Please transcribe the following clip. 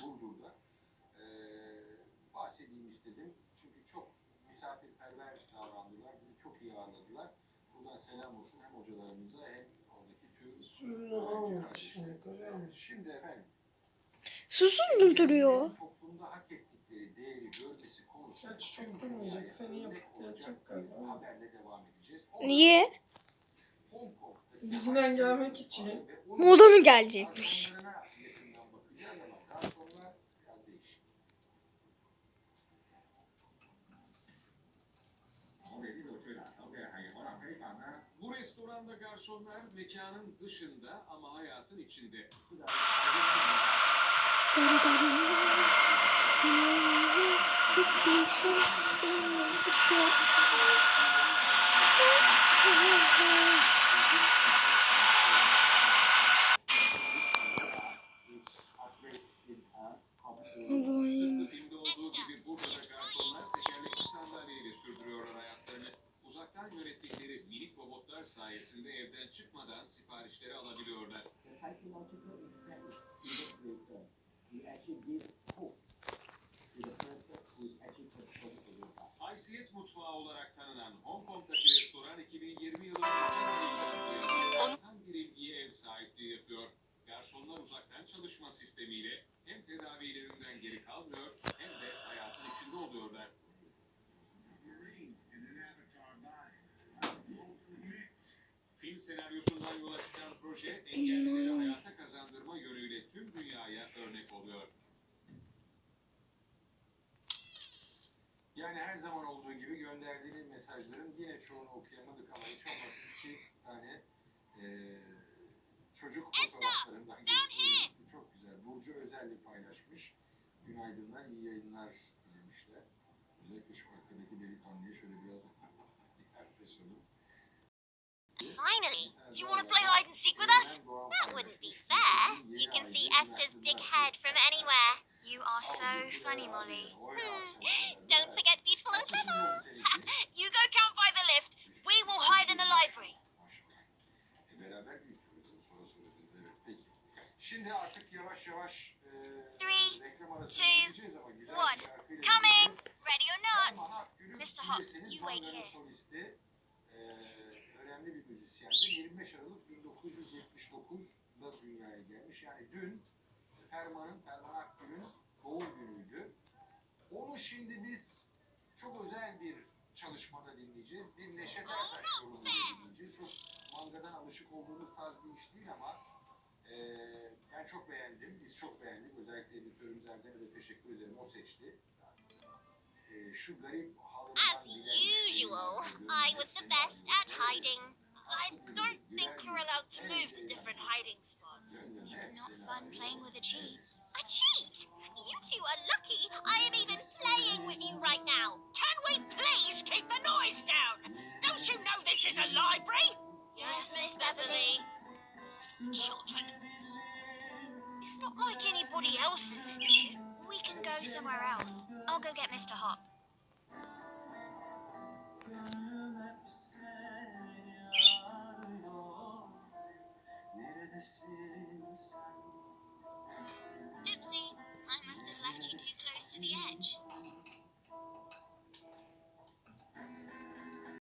Burdur'da. Bahsedeyim istedim. Çünkü çok misafirperver davrandılar. Bizi çok iyi ağırladılar. Buradan selam olsun hem hocalarımıza hem oradaki tüm suyunu almamış. Şimdi efendim. Susuz mu duruyor? Toplumda hak ettikleri değeri görmesi konusunda Çok durmayacak. Feni yapıp gelecek galiba. haberle devam edeceğiz. Niye? Bizden gelmek için. Moda mı gelecekmiş? Bu restoranda garsonlar mekanın dışında ama hayatın içinde. Tıpkı filmde olduğu gibi burada da garsonlar tekerlekli sandalyeyle sürdürüyorlar hayatlarını. Uzaktan yönettikleri minik robotlar sayesinde evden çıkmadan siparişleri alabiliyorlar. Haysiyet mutfağı olarak tanınan Hong Kong'daki restoran 2020 yılında tam bir ilgiye ev sahipliği yapıyor. Garsonlar uzaktan çalışma sistemiyle hem tedavilerinden geri kalmıyor hem de hayatın içinde oluyorlar. Film senaryosundan yola çıkan proje engellileri hayata kazandırma yönüyle tüm dünyaya örnek oluyor. Yani her zaman olduğu gibi gönderdiğiniz mesajların yine çoğunu okuyamadık ama hiç olmasın iki tane çocuk fotoğraflarından gösteriyorum. Çok güzel. Burcu Özel'i paylaşmış. Günaydınlar, iyi yayınlar demişler. Özellikle şu arkadaki delikanlıya şöyle biraz yaklaşalım. Finally, do you want to play hide and seek with us? That wouldn't be fair. You can see Esther's big head from anywhere. You are so funny, Molly. Don't forget beautiful and clever. You go count by the lift. We will hide in the library. Beraber büyütüyoruz. Sonra söyleriz. Evet, peki. Şimdi artık yavaş yavaş reklam arasına gideceğiz ama güzel bir şarkıyla Coming. gideceğiz. Ready or not? Mr. Hop, Bilirseniz you wait Van Gogh here. solisti, önemli bir müzisyendi. 25 Aralık 1979'da dünyaya gelmiş. Yani dün Ferman Akgül'ün doğum günüydü. Onu şimdi biz çok özel bir çalışmada dinleyeceğiz. Bir Neşet Ertaş yorumunu dinleyeceğiz. Çok mangadan alışık olduğumuz tarz bir iş değil ama ben çok beğendim. Biz çok beğendik. Özellikle editörümüz Erdem'e de teşekkür ederim. O seçti. Şu garip As usual, I was the best at hiding. I don't think you're allowed to move to different hiding spots. It's not fun playing with a cheat. A cheat? You two are lucky I am even playing with you right now. Can we please keep the noise down? Don't you know this is a library? Yes, Miss Beverly. Children. It's not like anybody else is in here. We can go somewhere else. I'll go get Mr. Hop.